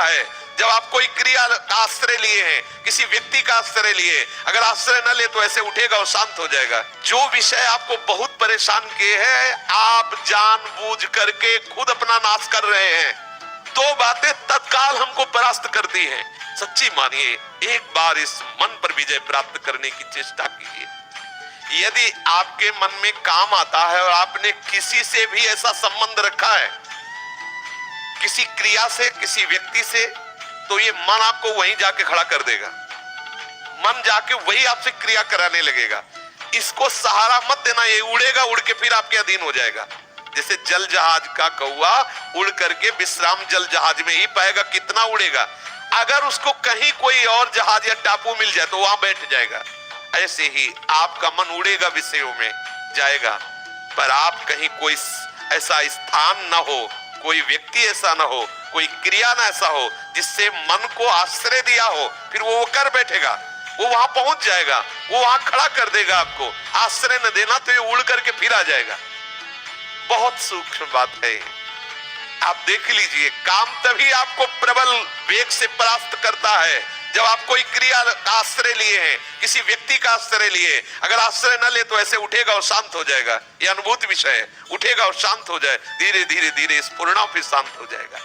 है। जब आप कोई क्रिया का आश्रय लिए हैं, किसी व्यक्ति का आश्रय लिए, अगर आश्रय न ले तो ऐसे उठेगा और शांत हो जाएगा। जो विषय आपको बहुत परेशान किए हैं, आप जानबूझ करके खुद अपना नाश कर रहे हैं। दो बातें तत्काल हमको परास्त करती हैं। सच्ची मानिए, एक बार इस मन पर विजय प्राप्त करने की चेष्टा कीजिए। यदि आपके मन में काम आता है और आपने किसी से भी ऐसा संबंध रखा है, किसी क्रिया से, किसी व्यक्ति से, तो ये मन आपको वहीं जाके खड़ा कर देगा। मन जाके वही आपसे क्रिया कराने लगेगा। इसको सहारा मत देना, ये उड़ेगा, उड़ के फिर आपके अधीन हो जाएगा। जैसे जल जहाज का कौवा उड़ करके विश्राम जल जहाज में ही पाएगा, कितना उड़ेगा। अगर उसको कहीं कोई और जहाज या टापू मिल जाए तो वहां बैठ जाएगा। ऐसे ही आपका मन उड़ेगा, विषयों में जाएगा, पर आप कहीं कोई ऐसा स्थान ना हो, कोई व्यक्ति ऐसा ना हो, कोई क्रिया ना ऐसा हो जिससे मन को आश्रय दिया हो, फिर वो कर बैठेगा, वो वहां पहुंच जाएगा, वो वहां खड़ा कर देगा आपको। आश्रय न देना तो ये उड़ करके फिर आ जाएगा। बहुत सूक्ष्म बात है। आप देख लीजिए, काम तभी आपको प्रबल वेग से परास्त करता है जब आप कोई क्रिया का आश्रय लिए हैं, किसी व्यक्ति का आश्रय लिए। अगर आश्रय न ले तो ऐसे उठेगा और शांत हो जाएगा। ये अनुभूत विषय है। उठेगा और शांत हो जाए, धीरे धीरे धीरे स्फुरणा फिर शांत हो जाएगा।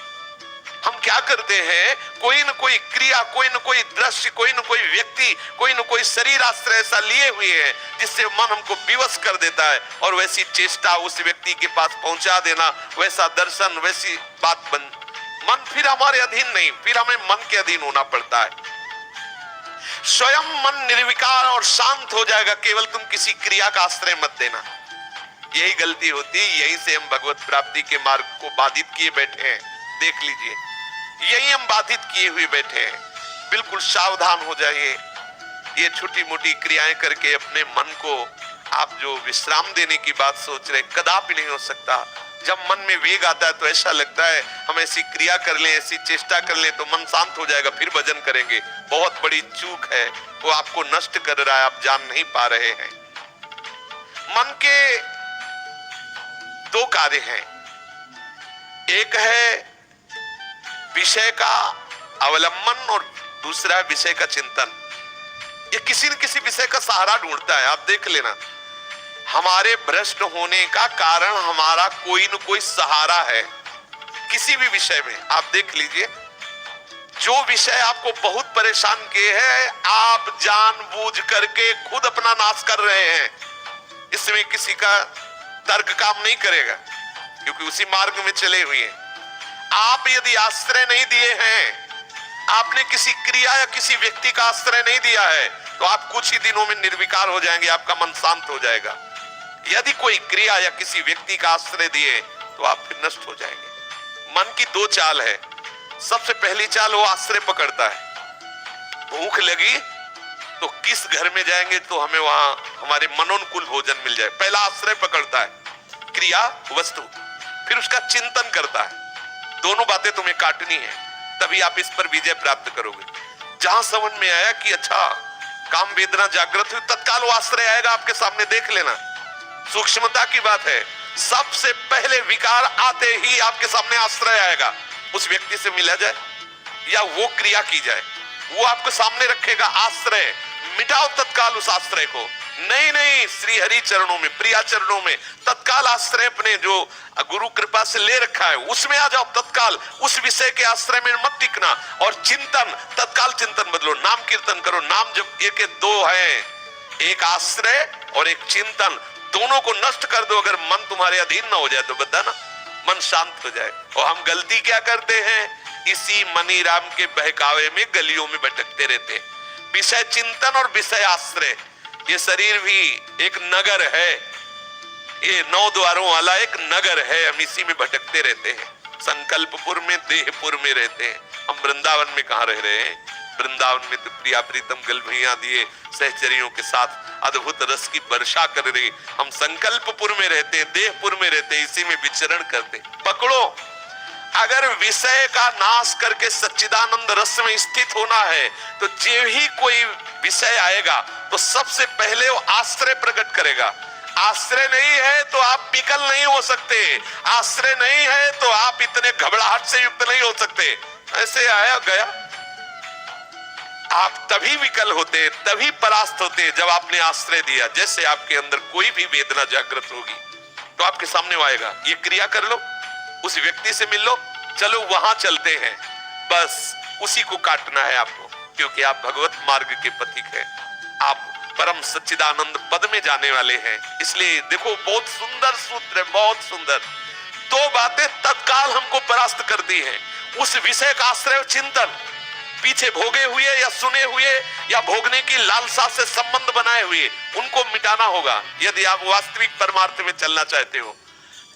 हम क्या करते हैं, कोई न कोई क्रिया, कोई न कोई दृश्य, कोई न कोई व्यक्ति, कोई न कोई शरीर आश्रय ऐसा लिए हुए हैं जिससे मन हमको विवश कर देता है, और वैसी चेष्टा उस व्यक्ति के पास पहुंचा देना, वैसा दर्शन, वैसी बात मन फिर हमारे अधीन नहीं, फिर हमें मन के अधीन होना पड़ता है। स्वयं मन निर्विकार और शांत हो जाएगा, केवल तुम किसी क्रिया का आश्रय मत देना। यही गलती होती है, यहीं से हम भगवत प्राप्ति के मार्ग को बाधित किए बैठे हैं। देख लीजिए, यही हम बाधित किए हुए बैठे हैं। बिल्कुल सावधान हो जाइए। ये छोटी मोटी क्रियाएं करके अपने मन को आप जो विश्राम देने की बात सोच रहे, कदापि नहीं हो सकता। जब मन में वेग आता है तो ऐसा लगता है हम ऐसी क्रिया कर लें, ऐसी चेष्टा कर लें तो मन शांत हो जाएगा, फिर भजन करेंगे। बहुत बड़ी चूक है, वो आपको नष्ट कर रहा है, आप जान नहीं पा रहे हैं। मन के दो कार्य हैं, एक है विषय का अवलंबन और दूसरा है विषय का चिंतन। ये किसी न किसी विषय का सहारा ढूंढता है। आप देख लेना, हमारे भ्रष्ट होने का कारण हमारा कोई न कोई सहारा है किसी भी विषय में। आप देख लीजिए, जो विषय आपको बहुत परेशान किए हैं, आप जानबूझ करके खुद अपना नाश कर रहे हैं। इसमें किसी का तर्क काम नहीं करेगा, क्योंकि उसी मार्ग में चले हुए हैं। आप यदि आश्रय नहीं दिए हैं, आपने किसी क्रिया या किसी व्यक्ति का आश्रय नहीं दिया है, तो आप कुछ ही दिनों में निर्विकार हो जाएंगे, आपका मन शांत हो जाएगा। यदि कोई क्रिया या किसी व्यक्ति का आश्रय दिए तो आप फिर नष्ट हो जाएंगे। मन की दो चाल है। सबसे पहली चाल, वो आश्रय पकड़ता है। भूख लगी तो किस घर में जाएंगे तो हमें वहां हमारे मनोनुकूल भोजन मिल जाए। पहला आश्रय पकड़ता है, क्रिया, वस्तु। फिर उसका चिंतन करता है। दोनों बातें तुम्हें काटनी है, तभी आप इस पर विजय प्राप्त करोगे। जहां समझ में आया कि अच्छा काम वेदना जागृत हुई, तत्काल वो आश्रय आएगा आपके सामने। देख लेना, सूक्ष्मता की बात है। सबसे पहले विकार आते ही आपके सामने आश्रय आएगा। उस व्यक्ति से मिला जाए या वो क्रिया की जाए, वो आपके सामने रखेगा आश्रय। मिटाओ तत्काल उस आश्रय को। नहीं नहीं, श्री हरि चरणों में, प्रिया चरणों में तत्काल आश्रय अपने जो गुरु कृपा से ले रखा है उसमें आ जाओ तत्काल। उस विषय के आश्रय में मत टिकना। और चिंतन, तत्काल चिंतन बदलो, नाम कीर्तन करो। नाम जब ये दो हैं, एक आश्रय और एक चिंतन, दोनों को नष्ट कर दो। अगर मन तुम्हारे अधीन ना हो जाए तो बताना, मन शांत हो जाए। और हम गलती क्या करते हैं, इसी मनी राम के बहकावे में गलियों में भटकते रहते हैं। विषय चिंतन और विषय आश्रय। ये शरीर भी एक नगर है, ये 9 द्वारों वाला एक नगर है। हम इसी में भटकते रहते हैं। संकल्पपुर में, देहपुर में रहते हैं। हम वृंदावन में कहाँ रह रहे हैं। वृंदावन में तो प्रिया प्रीतम गलभैया दिए सहचरियों के साथ अद्भुत रस की वर्षा कर रहे। हम संकल्पपुर में रहते हैं, देहपुर में रहते हैं, इसी में विचरण करते। पकड़ो, अगर विषय का नाश करके सच्चिदानंद रस में स्थित होना है तो जो ही कोई विषय आएगा तो सबसे पहले वो आश्रय प्रकट करेगा। आश्रय नहीं है तो आप विकल नहीं हो सकते। आश्रय नहीं है तो आप इतने घबराहट से युक्त नहीं हो सकते। ऐसे आया गया। आप तभी विकल होते, तभी परास्त होते जब आपने आश्रय दिया। जैसे आपके अंदर कोई भी वेदना जागृत होगी तो आपके सामने वो आएगा, ये क्रिया कर लो, उस व्यक्ति से मिल लो, चलो वहां चलते हैं, बस उसी को काटना है आपको, क्योंकि आप भगवत मार्ग के पथिक हैं, आप परम सच्चिदानंद पद में जाने वाले हैं। इसलिए देखो, बहुत सुंदर सूत्र है, बहुत सुंदर। दो बातें तत्काल हमको परास्त करती हैं। उस विषय का आश्रय चिंतन, पीछे भोगे हुए या सुने हुए या भोगने की लालसा से संबंध बनाए हुए, उनको मिटाना होगा यदि आप वास्तविक परमार्थ में चलना चाहते हो।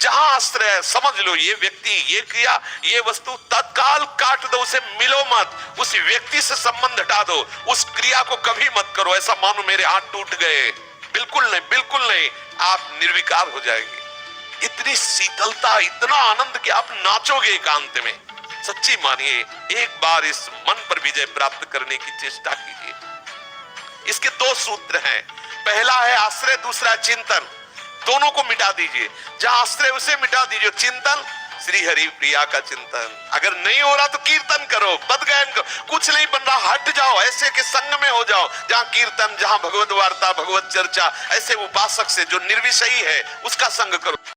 जहां आश्रय है, समझ लो ये व्यक्ति, ये क्रिया, ये वस्तु, तत्काल काट दो, उसे मिलो मत, उस व्यक्ति से संबंध हटा दो, उस क्रिया को कभी मत करो। ऐसा मानो मेरे हाथ टूट गए, बिल्कुल नहीं, बिल्कुल नहीं, आप निर्विकार हो जाएंगे। इतनी शीतलता, इतना आनंद कि आप नाचोगे एकांत में। सच्ची मानिए, एक बार इस मन पर विजय प्राप्त करने की चेष्टा कीजिए। इसके दो सूत्र हैं, पहला है आश्रय, दूसरा चिंतन। दोनों को मिटा दीजिए। जहां आश्रय उसे मिटा दीजिए, चिंतन श्री हरि प्रिया का चिंतन। अगर नहीं हो रहा तो कीर्तन करो, पद गायन करो, कुछ नहीं बन रहा हट जाओ, ऐसे के संग में हो जाओ जहां कीर्तन, जहां भगवत वार्ता, भगवत चर्चा, ऐसे उपासक से जो निर्विषयी है उसका संग करो।